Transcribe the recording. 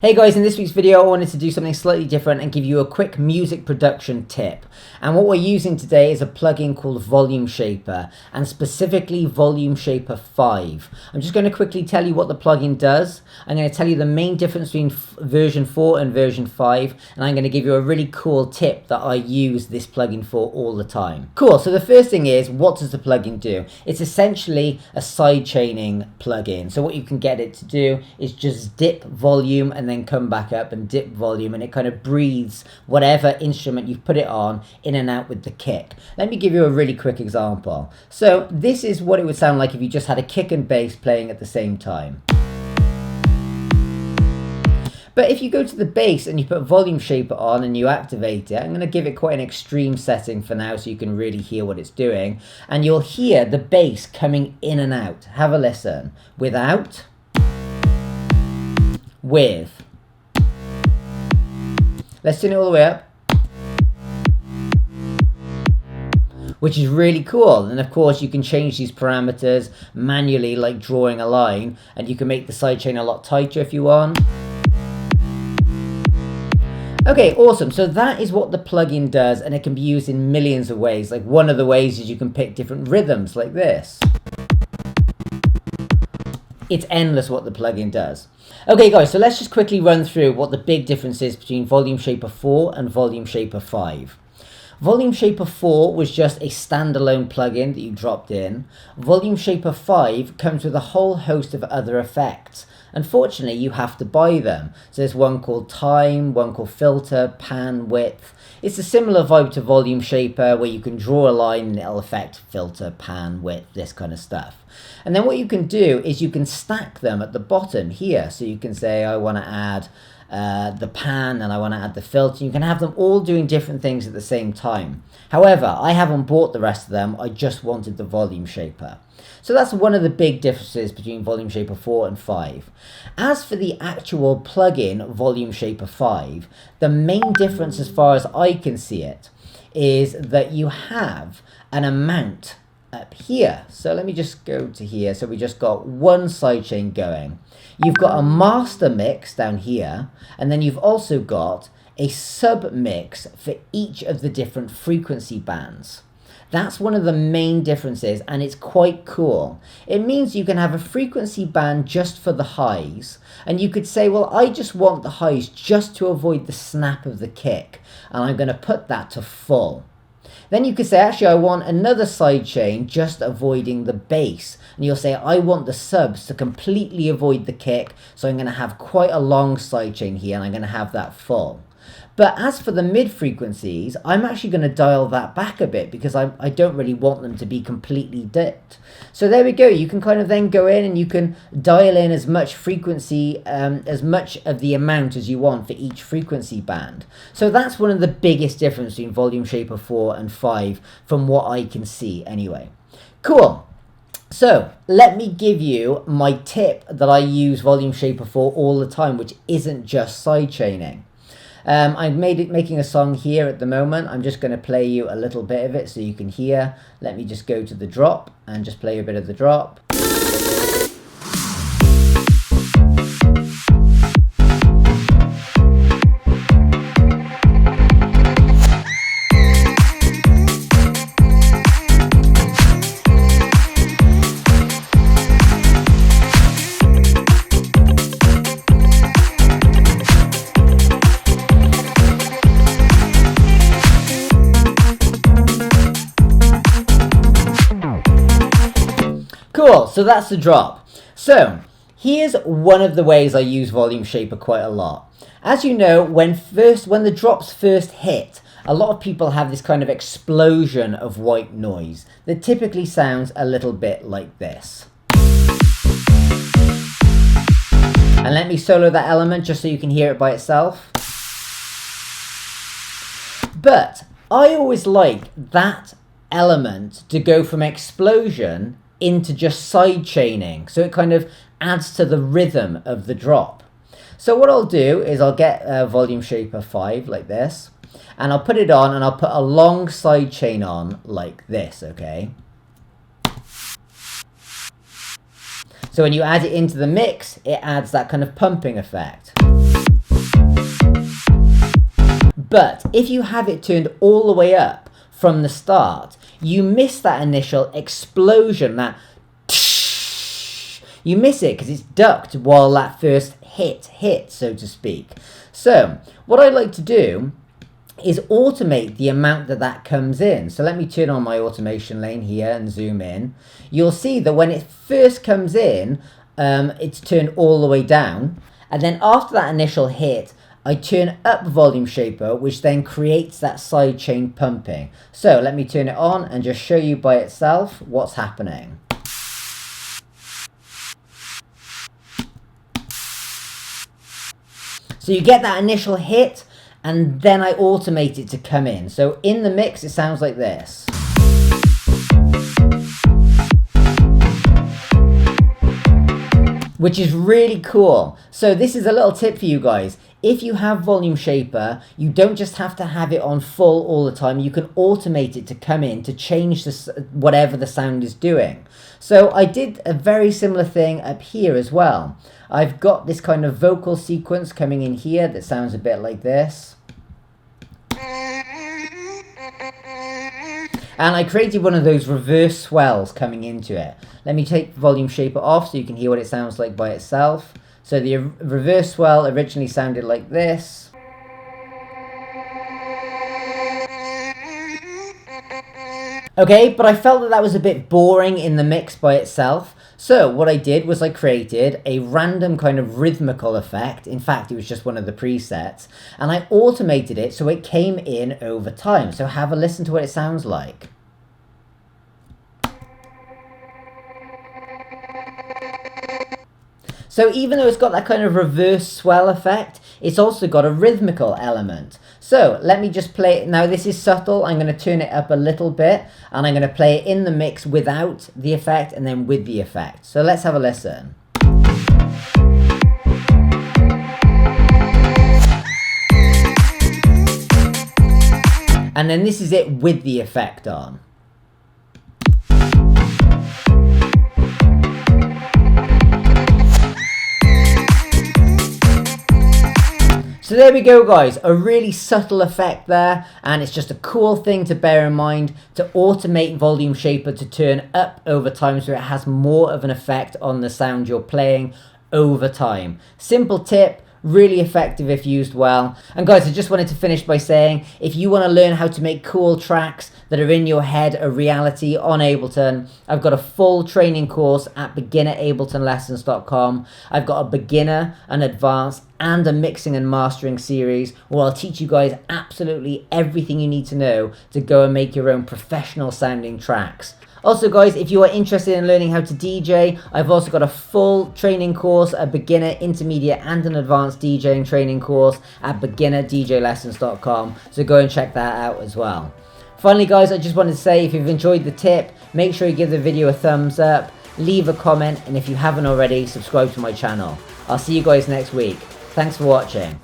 Hey guys, in this week's video I wanted to do something slightly different and give you a quick music production tip. And what we're using today is a plugin called Volume Shaper, and specifically Volume Shaper 5. I'm just going to quickly tell you what the plugin does. I'm going to tell you the main difference between version 4 and version 5, and I'm going to give you a really cool tip that I use this plugin for all the time. Cool, so the first thing is, what does the plugin do? It's essentially a sidechaining plugin. So what you can get it to do is just dip volume and then come back up and dip volume, and it kind of breathes whatever instrument you've put it on in and out with the kick. Let me give you a really quick example. So this is what it would sound like if you just had a kick and bass playing at the same time. But if you go to the bass and you put Volume Shaper on and you activate it, I'm going to give it quite an extreme setting for now so you can really hear what it's doing, and you'll hear the bass coming in and out. Have a listen. Without, with. Let's turn it all the way up. Which is really cool. And of course you can change these parameters manually, like drawing a line, and you can make the sidechain a lot tighter if you want. Okay, awesome. So that is what the plugin does, and it can be used in millions of ways. Like one of the ways is you can pick different rhythms like this. It's endless what the plugin does. Okay guys, so let's just quickly run through what the big difference is between Volume Shaper 4 and Volume Shaper 5. Volume Shaper 4 was just a standalone plugin that you dropped in. Volume Shaper 5 comes with a whole host of other effects. Unfortunately, you have to buy them. So there's one called Time, one called Filter, Pan, Width. It's a similar vibe to Volume Shaper, where you can draw a line and it'll affect filter, pan, width, this kind of stuff. And then what you can do is you can stack them at the bottom here. So you can say, I want to add the pan and I want to add the filter. You can have them all doing different things at the same time. However, I haven't bought the rest of them. I just wanted the Volume Shaper. So that's one of the big differences between Volume Shaper 4 and 5. As for the actual plugin Volume Shaper 5, the main difference as far as I can see it is that you have an amount up here. So let me just go to here. So we just got one sidechain going. You've got a master mix down here, and then you've also got a sub mix for each of the different frequency bands. That's one of the main differences, and it's quite cool. It means you can have a frequency band just for the highs, and you could say, well, I just want the highs just to avoid the snap of the kick, and I'm going to put that to full. Then you could say, actually, I want another sidechain just avoiding the bass. And you'll say, I want the subs to completely avoid the kick, so I'm going to have quite a long sidechain here, and I'm going to have that full. But as for the mid frequencies, I'm actually going to dial that back a bit because I don't really want them to be completely dipped. So there we go. You can kind of then go in and you can dial in as much frequency, as much of the amount as you want for each frequency band. So that's one of the biggest differences between Volume Shaper 4 and 5 from what I can see anyway. Cool. So let me give you my tip that I use Volume Shaper for all the time, which isn't just sidechaining. I'm making a song here at the moment. I'm just going to play you a little bit of it so you can hear. Let me just go to the drop and just play a bit of the drop. Cool, so that's the drop. So here's one of the ways I use Volume Shaper quite a lot. As you know, when the drops first hit, a lot of people have this kind of explosion of white noise that typically sounds a little bit like this. And let me solo that element just so you can hear it by itself. But I always like that element to go from explosion into just sidechaining, so it kind of adds to the rhythm of the drop. So what I'll do is I'll get Volume Shaper 5 like this, and I'll put it on and I'll put a long sidechain on like this, okay? So when you add it into the mix, it adds that kind of pumping effect. But if you have it turned all the way up from the start, you miss that initial explosion, that you miss it because it's ducked while that first hit, so to speak. So what I like to do is automate the amount that comes in. So let me turn on my automation lane here and zoom in. You'll see that when it first comes in, it's turned all the way down, and then after that initial hit, I turn up Volume Shaper, which then creates that sidechain pumping. So let me turn it on and just show you by itself what's happening. So you get that initial hit, and then I automate it to come in. So in the mix, it sounds like this. Which is really cool. So this is a little tip for you guys. If you have Volume Shaper, you don't just have to have it on full all the time. You can automate it to come in to change whatever the sound is doing. So I did a very similar thing up here as well. I've got this kind of vocal sequence coming in here that sounds a bit like this. And I created one of those reverse swells coming into it. Let me take Volume Shaper off so you can hear what it sounds like by itself. So the reverse swell originally sounded like this. Okay, but I felt that was a bit boring in the mix by itself. So what I did was I created a random kind of rhythmical effect. In fact, it was just one of the presets. And I automated it so it came in over time. So have a listen to what it sounds like. So even though it's got that kind of reverse swell effect, it's also got a rhythmical element. So let me just play it. Now this is subtle. I'm going to turn it up a little bit, and I'm going to play it in the mix without the effect and then with the effect. So let's have a listen. And then this is it with the effect on. So there we go guys, a really subtle effect there, and it's just a cool thing to bear in mind to automate Volume Shaper to turn up over time so it has more of an effect on the sound you're playing over time. Simple tip, really effective if used well. And guys, I just wanted to finish by saying, if you want to learn how to make cool tracks that are in your head a reality on Ableton, I've got a full training course at beginnerabletonlessons.com. I've got a beginner, an advanced, and a mixing and mastering series where I'll teach you guys absolutely everything you need to know to go and make your own professional sounding tracks. Also guys, if you are interested in learning how to DJ, I've also got a full training course, a beginner, intermediate and an advanced DJing training course at beginnerdjlessons.com, so go and check that out as well. Finally guys, I just wanted to say, if you've enjoyed the tip, make sure you give the video a thumbs up, leave a comment, and if you haven't already, subscribe to my channel. I'll see you guys next week. Thanks for watching.